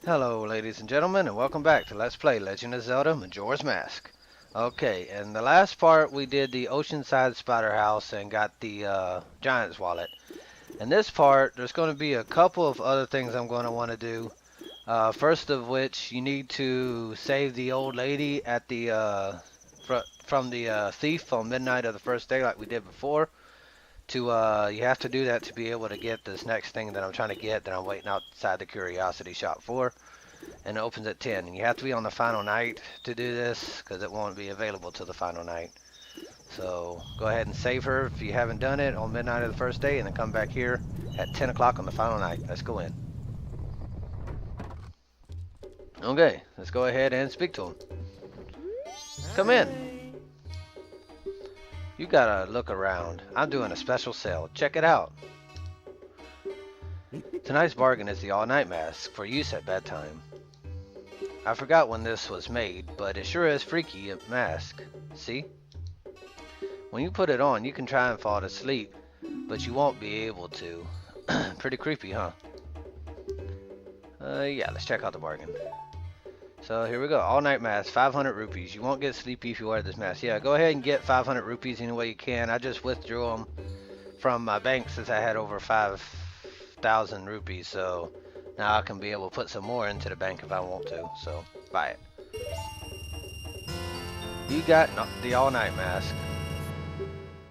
Hello, ladies and gentlemen, and welcome back to Let's Play Legend of Zelda Majora's Mask. Okay, in the last part we did the Oceanside Spider House and got the Giant's Wallet. In this part, there's going to be a couple of other things I'm going to want to do. First of which, you need to save the old lady at the from the thief on midnight of the first day like we did before. You have to do that to be able to get this next thing that I'm trying to get that I'm waiting outside the curiosity shop for. And it opens at 10. And you have to be on the final night to do this because it won't be available till the final night. So go ahead and save her if you haven't done it on midnight of the first day, and then come back here at 10 o'clock on the final night. Let's go in. Okay, let's go ahead and speak to him. Come in. You gotta look around. I'm doing a special sale. Check it out. Tonight's bargain is the all-night mask for use at bedtime. I forgot when this was made, but it sure is freaky a mask. See? When you put it on, you can try and fall asleep, but you won't be able to. Pretty creepy, huh? Yeah, let's check out the bargain. So here we go. All-night mask, 500 rupees. You won't get sleepy if you wear this mask. Yeah, go ahead and get 500 rupees any way you can. I just withdrew them from my bank since I had over 5,000 rupees, so now I can be able to put some more into the bank if I want to. So buy it. You got the all-night mask.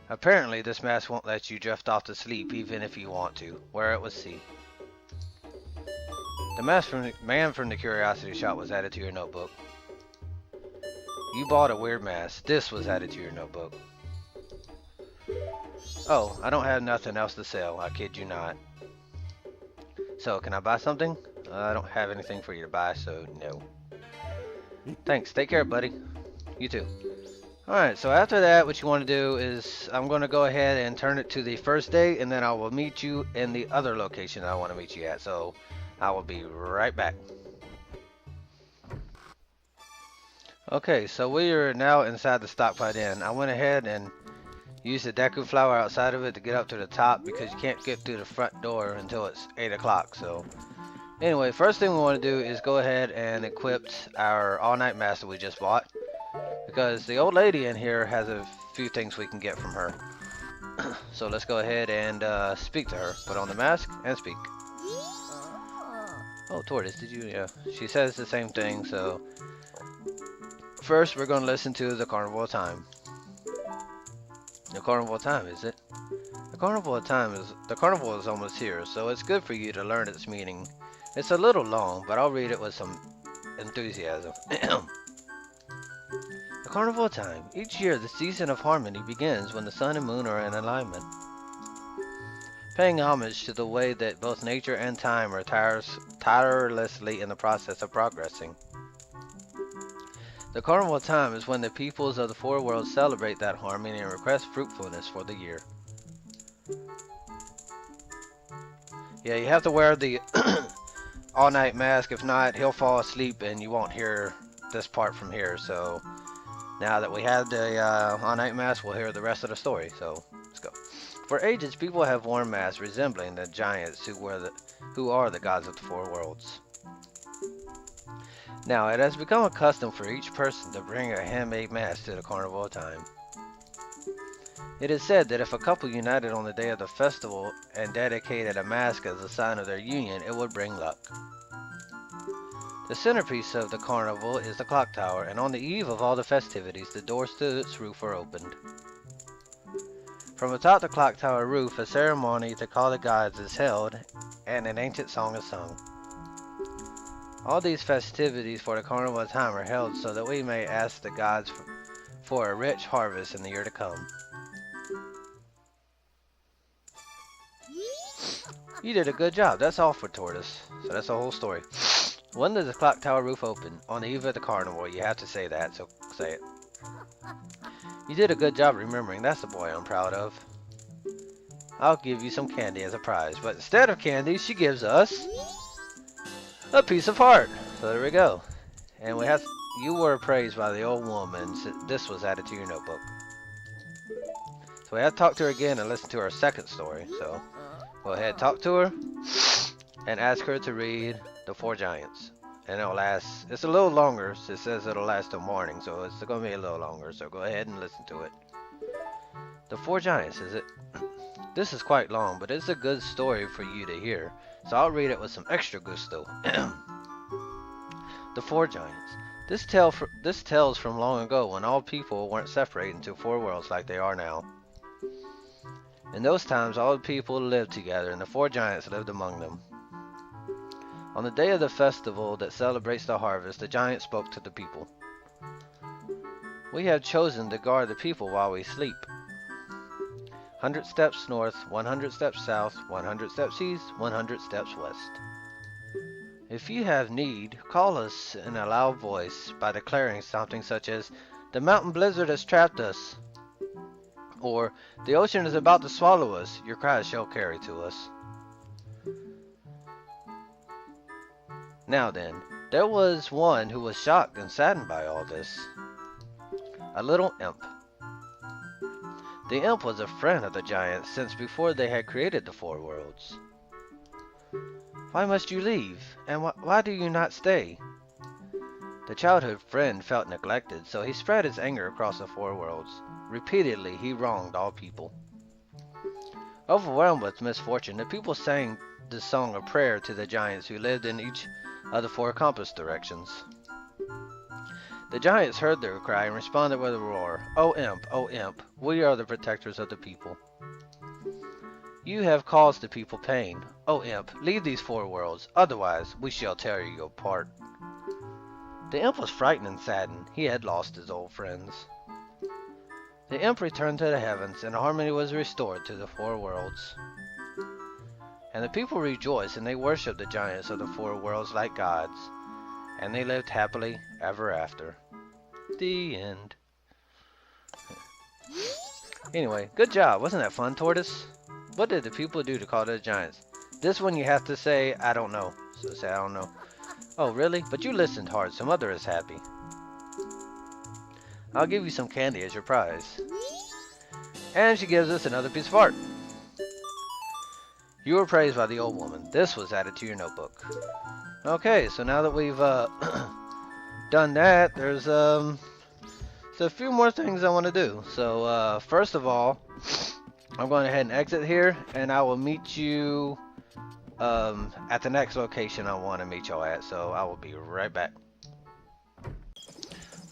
Apparently this mask won't let you drift off to sleep even if you want to. Wear it with C. The man from the curiosity shop was added to your notebook. You bought a weird mask. This was added to your notebook. Oh, I don't have nothing else to sell. I kid you not. So, can I buy something? I don't have anything for you to buy, so no. Thanks. Take care, buddy. You too. Alright, so after that, what you want to do is, I'm going to go ahead and turn it to the first day, and then I will meet you in the other location I want to meet you at. So, I will be right back. Okay, so we are now inside the Stockpile Inn. I went ahead and used the Deku flower outside of it to get up to the top because you can't get through the front door until it's 8 o'clock. So, anyway, first thing we want to do is go ahead and equip our all-night mask that we just bought. Because the old lady in here has a few things we can get from her. So let's go ahead and speak to her. Put on the mask and speak. Oh, Tortoise, did you? Yeah. She says the same thing, so first we're going to listen to the Carnival of Time. The Carnival of Time, is it? The Carnival of Time is... The Carnival is almost here, so it's good for you to learn its meaning. It's a little long, but I'll read it with some enthusiasm. The Carnival of Time. Each year, the season of harmony begins when the sun and moon are in alignment. Paying homage to the way that both nature and time are tirelessly in the process of progressing. The Carnival of Time is when the peoples of the four worlds celebrate that harmony and request fruitfulness for the year. Yeah, you have to wear the all-night mask. If not, he'll fall asleep and you won't hear this part from here. So now that we have the all-night mask, we'll hear the rest of the story. So let's go. For ages, people have worn masks resembling the giants who are the gods of the four worlds. Now, it has become a custom for each person to bring a handmade mask to the Carnival of Time. It is said that if a couple united on the day of the festival and dedicated a mask as a sign of their union, it would bring luck. The centerpiece of the carnival is the clock tower, and on the eve of all the festivities, the doors to its roof are opened. From atop the clock tower roof, a ceremony to call the gods is held, and an ancient song is sung. All these festivities for the Carnival of Time are held so that we may ask the gods for a rich harvest in the year to come. You did a good job. That's all for Tortoise. So that's the whole story. When does the clock tower roof open? On the eve of the carnival. You have to say that, so say it. You did a good job remembering. That's the boy I'm proud of. I'll give you some candy as a prize. But instead of candy, she gives us a piece of heart. So there we go. And we have you were praised by the old woman. So this was added to your notebook. So we have to talk to her again and listen to her second story. So go ahead, talk to her and ask her to read The Four Giants. and it'll last. It's a little longer. So it says it'll last till morning, so it's gonna be a little longer. So go ahead and listen to it. The Four Giants, is it? This is quite long, but it's a good story for you to hear. So I'll read it with some extra gusto. The Four Giants. This tells from long ago when all people weren't separated into four worlds like they are now. In those times, all the people lived together, and the four giants lived among them. On the day of the festival that celebrates the harvest, the giant spoke to the people. We have chosen to guard the people while we sleep. 100 steps north, 100 steps south, 100 steps east, 100 steps west. If you have need, call us in a loud voice by declaring something such as, "The mountain blizzard has trapped us," or "The ocean is about to swallow us." Your cries shall carry to us. Now then, there was one who was shocked and saddened by all this. A little imp. The imp was a friend of the giants since before they had created the four worlds. "Why must you leave? And why do you not stay?" The childhood friend felt neglected, so he spread his anger across the four worlds. Repeatedly, he wronged all people. Overwhelmed with misfortune, the people sang the song of prayer to the giants who lived in each of the four compass directions. The giants heard their cry and responded with a roar. O imp, we are the protectors of the people. You have caused the people pain. O imp, leave these four worlds, otherwise we shall tear you apart." The imp was frightened and saddened. He had lost his old friends. The imp returned to the heavens, and harmony was restored to the four worlds. And the people rejoiced, and they worshipped the giants of the four worlds like gods. And they lived happily ever after. The end. Anyway, good job. Wasn't that fun, Tortoise? What did the people do to call the giants? This one you have to say, "I don't know." So say, "I don't know." Oh, really? But you listened hard, so Mother is happy. I'll give you some candy as your prize. And she gives us another piece of art. You were praised by the old woman. This was added to your notebook. Okay, so now that we've done that, there's a few more things I want to do. So first of all, I'm going ahead and exit here, and I will meet you at the next location I want to meet y'all at. So I will be right back.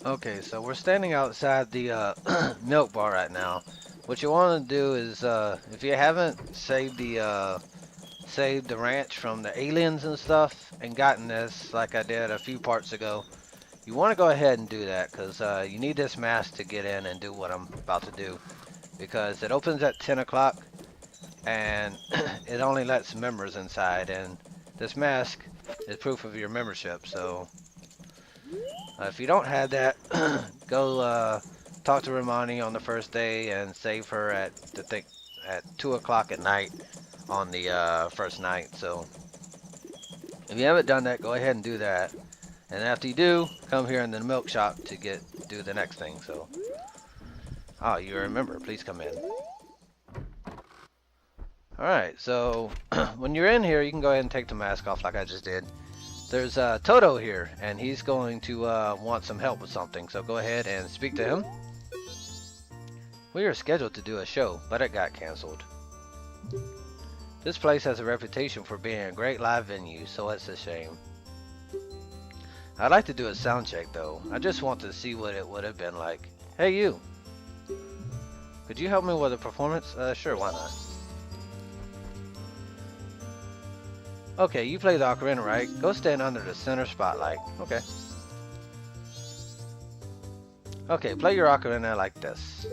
Okay, so we're standing outside the milk bar right now. What you want to do is, if you haven't saved the ranch from the aliens and stuff and gotten this like I did a few parts ago, you want to go ahead and do that, because you need this mask to get in and do what I'm about to do, because it opens at 10 o'clock and it only lets members inside, and this mask is proof of your membership. So if you don't have that, go talk to Romani on the first day and save her at 2 o'clock at night on the first night. So if you haven't done that, go ahead and do that. And after you do, come here in the milk shop to do the next thing. So, oh, you remember? Please come in. All right. So when you're in here, you can go ahead and take the mask off like I just did. There's Toto here, and he's going to want some help with something. So go ahead and speak to him. We were scheduled to do a show, but it got canceled. This place has a reputation for being a great live venue, so it's a shame. I'd like to do a sound check though. I just want to see what it would have been like. Hey you! Could you help me with a performance? Sure, why not? Okay, you play the ocarina, right? Go stand under the center spotlight. Okay. Okay, play your ocarina like this.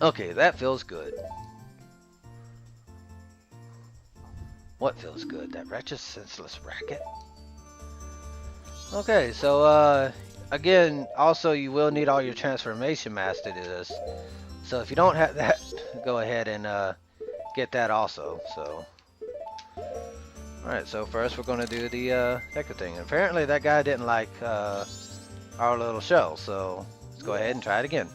Okay, that feels good. What feels good? That wretched, senseless racket? Okay, so again, also you will need all your transformation masks to do this. So if you don't have that, go ahead and get that also. So Alright, so first we're gonna do the Decker thing. Apparently that guy didn't like our little show, so let's go ahead and try it again.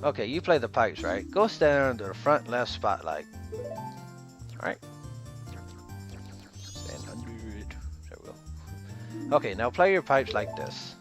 Okay, you play the pipes, right? Go stand under the front left spotlight. Alright. Stand under it. There we go. Okay, now play your pipes like this.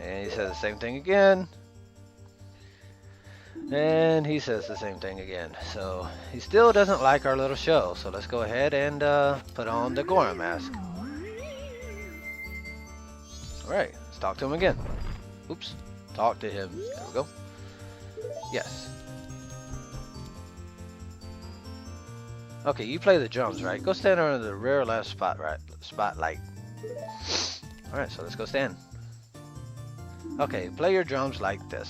And he says the same thing again. And he says the same thing again. So he still doesn't like our little show. So let's go ahead and put on the Gora mask. Alright, let's talk to him again. Oops. Talk to him. There we go. Yes. Okay, you play the drums, right? Go stand under the rear left spotlight. Alright, so let's go stand. Okay, play your drums like this.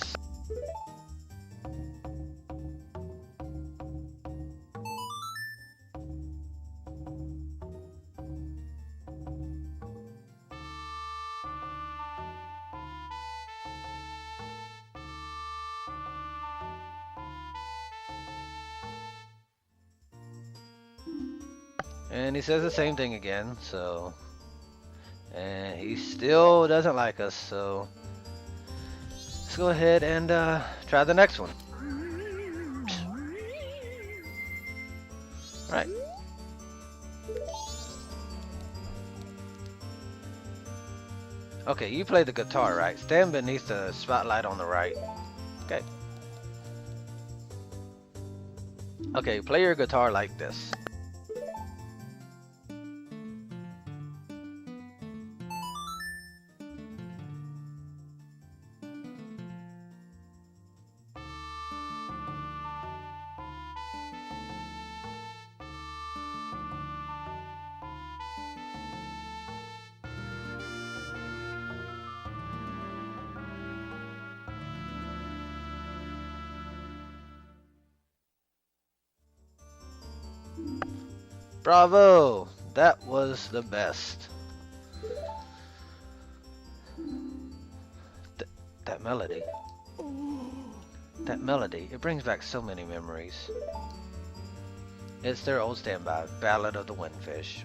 And he says the same thing again, so... And he still doesn't like us, so... Let's go ahead and try the next one. Right. Okay, you play the guitar, right? Stand beneath the spotlight on the right. Okay. Okay, play your guitar like this. Bravo! That was the best. That melody. That melody, it brings back so many memories. It's their old standby, Ballad of the Windfish.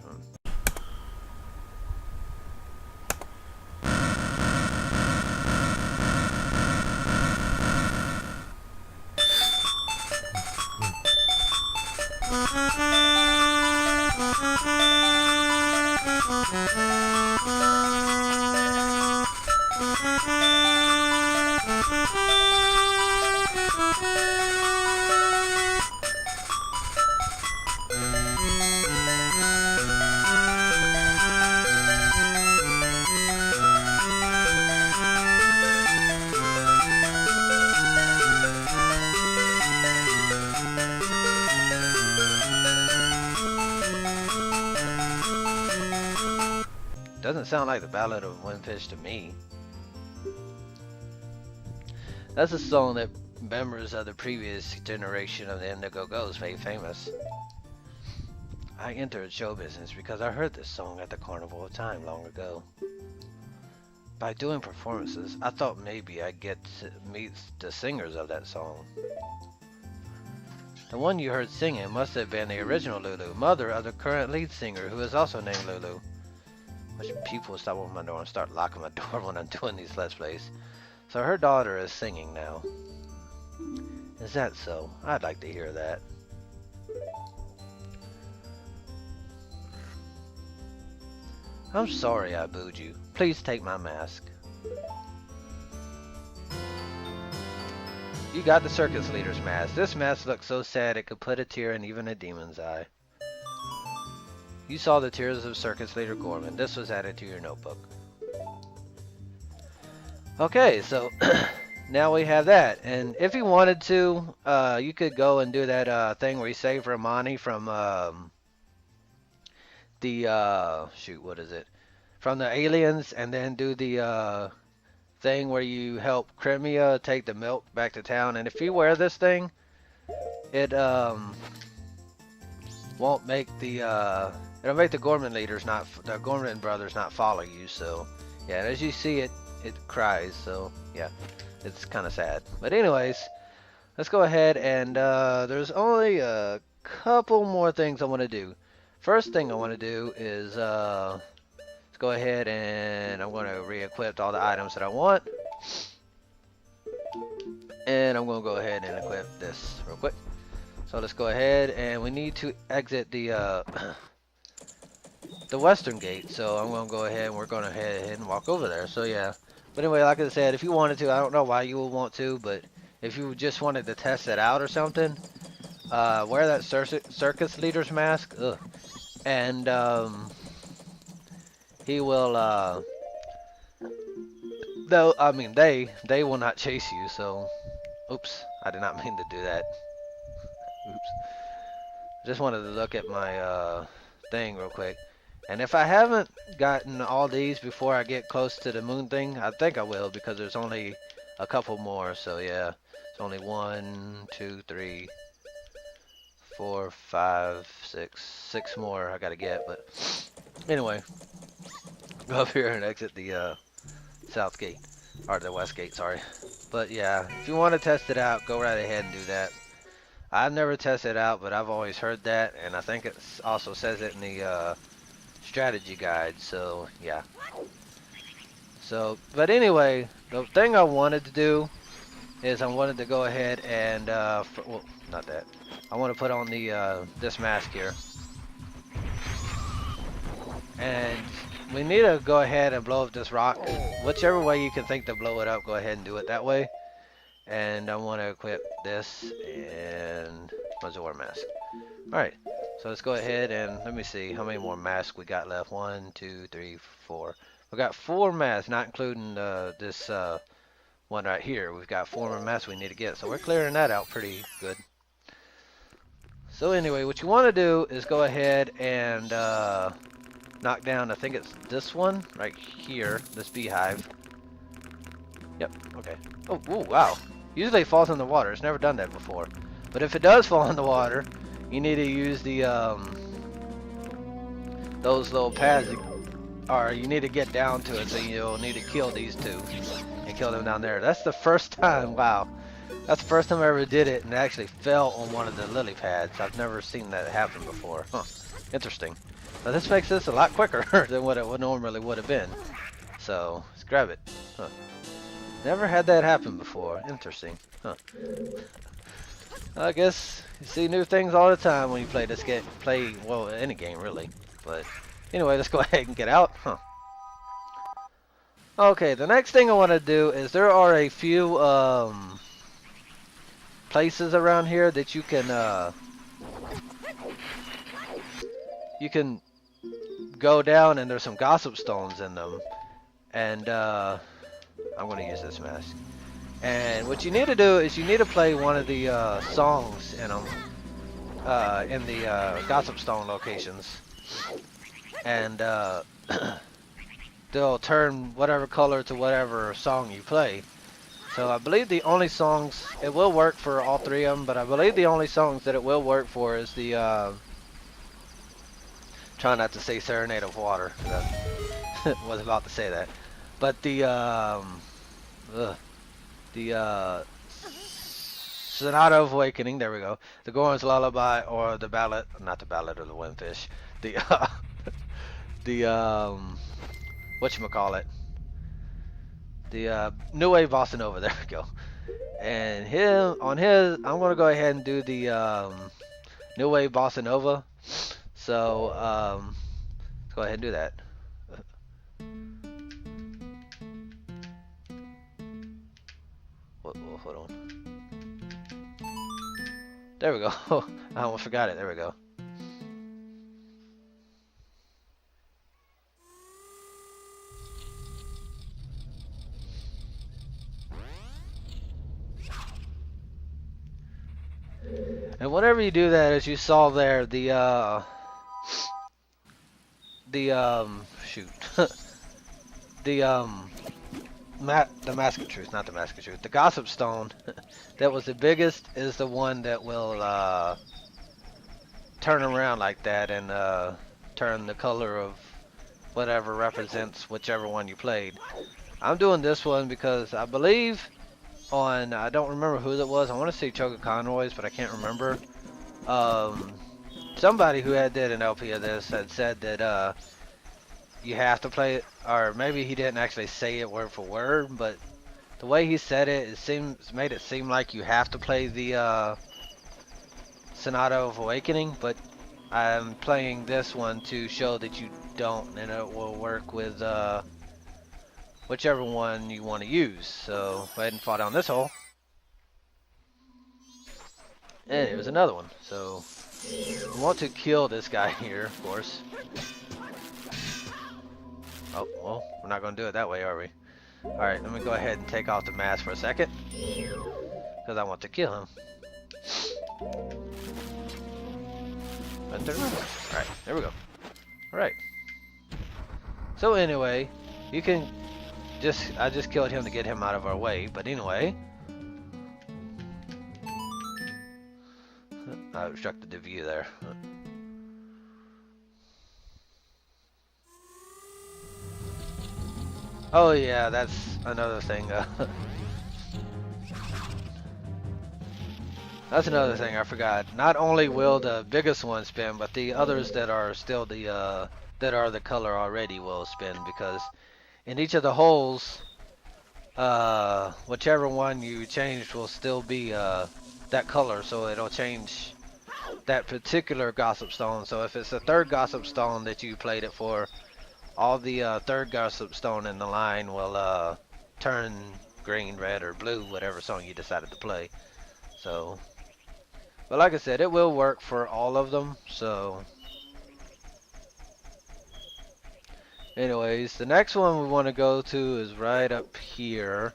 Doesn't sound like the Ballad of Windfish to me. That's a song that members of the previous generation of the Indiegogo's made famous. I entered show business because I heard this song at the Carnival of Time long ago. By doing performances, I thought maybe I'd get to meet the singers of that song. The one you heard singing must have been the original Lulu, mother of the current lead singer, who is also named Lulu. Which people stop opening my door and start locking my door when I'm doing these Let's Plays. So her daughter is singing now. Is that so? I'd like to hear that. I'm sorry I booed you. Please take my mask. You got the circus leader's mask. This mask looks so sad it could put a tear in even a demon's eye. You saw the tears of circus leader Gorman. This was added to your notebook. Okay, so now we have that. And if you wanted to, you could go and do that thing where you save Romani from shoot, what is it? From the aliens, and then do the thing where you help Crimea take the milk back to town. And if you wear this thing, it won't make the it'll make the Gorman leaders not the Gorman brothers not follow you. So yeah, and as you see it cries. So yeah, it's kind of sad. But anyways, let's go ahead and there's only a couple more things I want to do. First thing I want to do is let's go ahead and I'm going to re-equip all the items that I want. And I'm going to go ahead and equip this real quick. So let's go ahead and we need to exit the western gate. So I'm going to go ahead and we're going to head ahead and walk over there. So yeah. But anyway, like I said, if you wanted to, I don't know why you would want to, but if you just wanted to test it out or something, wear that circus leader's mask. Ugh. And he will though I mean they will not chase you. So oops, I did not mean to do that. Oops. Just wanted to look at my thing real quick. And if I haven't gotten all these before I get close to the moon thing, I think I will, because there's only a couple more. So yeah, it's only 1, 2, 3, 4, 5, 6 more I gotta get. But anyway, go up here and exit the south gate, or the west gate, sorry. But yeah, if you want to test it out, go right ahead and do that. I've never tested it out, but I've always heard that, and I think it also says it in the strategy guide. So yeah. So, but anyway, the thing I wanted to do is I wanted to go ahead and well, not that. I want to put on the this mask here, and we need to go ahead and blow up this rock. Whichever way you can think to blow it up, go ahead and do it that way. And I want to equip this and Majora mask. Alright, so let's go ahead and let me see how many more masks we got left. 1, 2, 3, 4. We got 4 masks, not including this one right here. We've got 4 more masks we need to get, so we're clearing that out pretty good. So anyway, what you want to do is go ahead and knock down, I think it's this one right here, this beehive. Yep, okay. Oh, ooh, wow. Usually it falls in the water. It's never done that before. But if it does fall in the water, you need to use the those little pads, or you need to get down to it. So you'll need to kill these two and kill them down there. That's the first time. Wow, that's the first time I ever did it, and it actually fell on one of the lily pads. I've never seen that happen before. Huh? Interesting. Now this makes this a lot quicker than what it normally would have been. So let's grab it. Huh. Never had that happen before. Interesting. Huh. I guess you see new things all the time when you play this game. Well, any game really. But anyway, let's go ahead and get out. Huh. Okay, the next thing I want to do is there are a few places around here that you can go down, and there's some gossip stones in them. And I'm going to use this mask. And what you need to do is you need to play one of the songs in them, in the Gossip Stone locations. And they'll turn whatever color to whatever song you play. So I believe the only songs, it will work for all 3 of them, but I believe the only songs that it will work for is the, try not to say Serenade of Water, I was about to say that. But the Sonata of Awakening, there we go. The Goron's Lullaby, or the Ballad, not the Ballad of the Windfish. Whatchamacallit? The New Wave Bossa Nova, there we go. And on his, I'm gonna go ahead and do the New Wave Bossa Nova. So let's go ahead and do that. Hold on. There we go. I almost forgot it. There we go. And whenever you do that, as you saw there, shoot, the the Mask of Truth, not the Mask of Truth. The Gossip Stone that was the biggest is the one that will turn around like that and turn the color of whatever represents whichever one you played. I'm doing this one because I believe on, I don't remember who that was. I want to say Choga Conroy's, but I can't remember. Um, Somebody who did an LP of this had said that you have to play it, or maybe he didn't actually say it word for word, but the way he said it, made it seem like you have to play the Sonata of Awakening, but I'm playing this one to show that you don't, and it will work with whichever one you want to use. So go ahead and fall down this hole. And it was another one. So we want to kill this guy here, of course. Oh, well, we're not going to do it that way, are we? Alright, let me go ahead and take off the mask for a second. Because I want to kill him. Alright, there we go. Alright. So anyway, you can I just killed him to get him out of our way, but anyway. I obstructed the view there. Oh yeah, that's another thing. That's another thing I forgot. Not only will the biggest one spin, but the others that are still the that are the color already will spin, because in each of the holes, whichever one you changed will still be that color, so it'll change that particular Gossip Stone. So if it's the third Gossip Stone that you played it for, all the third Gossip Stone in the line will turn green, red, or blue, whatever song you decided to play. So, but like I said, it will work for all of them. So, anyways, the next one we want to go to is right up here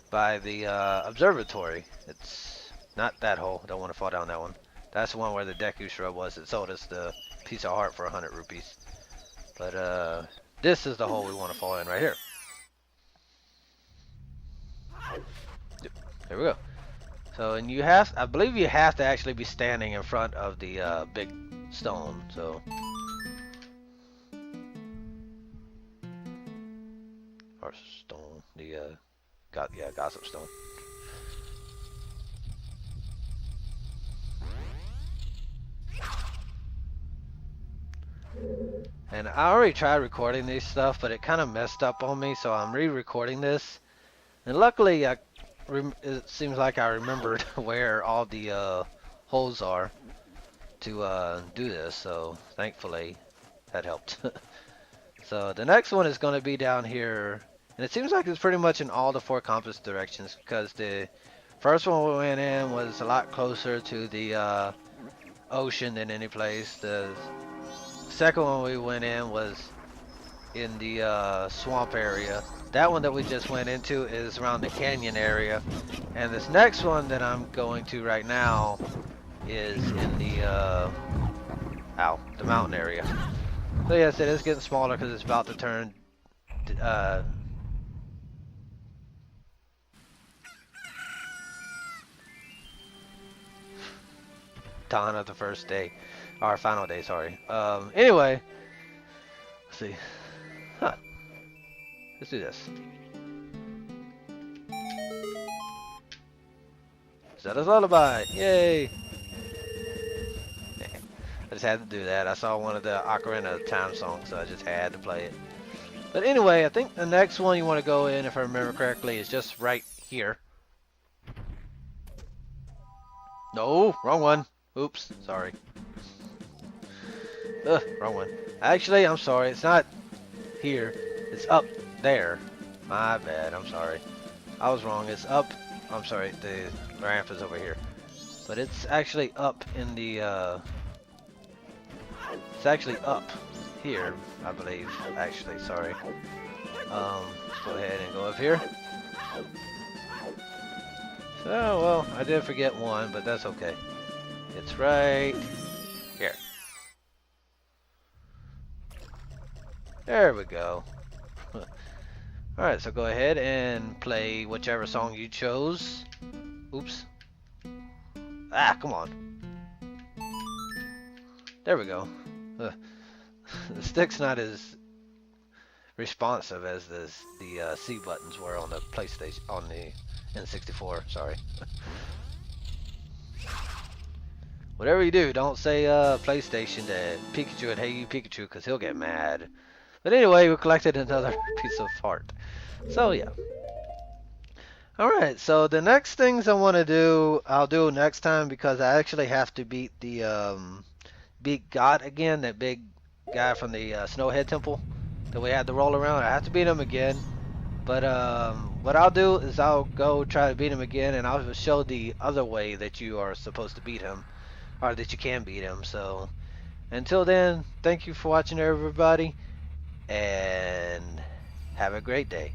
by the observatory. It's not that hole. Don't want to fall down that one. That's the one where the Deku Shrub was that sold us the piece of heart for 100 rupees. But this is the hole we want to fall in right here. Here we go. So, and you have, I believe you have to actually be standing in front of the big stone. So, or stone, the Gossip Stone. And I already tried recording these stuff, but it kind of messed up on me, so I'm re-recording this. And luckily, it seems like I remembered where all the holes are to do this, so thankfully that helped. So the next one is going to be down here, and it seems like it's pretty much in all the four compass directions, because the first one we went in was a lot closer to the ocean than any place. The second one we went in was in the swamp area. That one that we just went into is around the canyon area. And this next one that I'm going to right now is in the mountain area. So yes, it is getting smaller because it's about to turn dawn of the first day. Our final day, sorry. Anyway, let's see. Huh. Let's do this. Zelda's Lullaby! Yay! I just had to do that. I saw one of the Ocarina of Time songs, so I just had to play it. But anyway, I think the next one you want to go in, if I remember correctly, is just right here. No, wrong one. Oops, sorry. Wrong one. Actually, I'm sorry. It's not here. It's up there. My bad. I'm sorry. I was wrong. It's up. I'm sorry. The ramp is over here. But it's actually up in the, it's actually up here, I believe. Actually, sorry. Let's go ahead and go up here. So, well, I did forget one, but that's okay. It's right here. There we go. Alright, so go ahead and play whichever song you chose. Oops. Ah, come on. There we go. Ugh. The stick's not as responsive as the C buttons were on the PlayStation, on the N64, sorry. Whatever you do, don't say PlayStation to Pikachu and Hey You Pikachu, because he'll get mad. But anyway, we collected another piece of heart. So yeah. Alright, so the next things I want to do, I'll do next time, because I actually have to beat the big god again, that big guy from the Snowhead Temple that we had to roll around. I have to beat him again. But what I'll do is I'll go try to beat him again, and I'll show the other way that you are supposed to beat him, or that you can beat him. So until then, thank you for watching, everybody, and have a great day.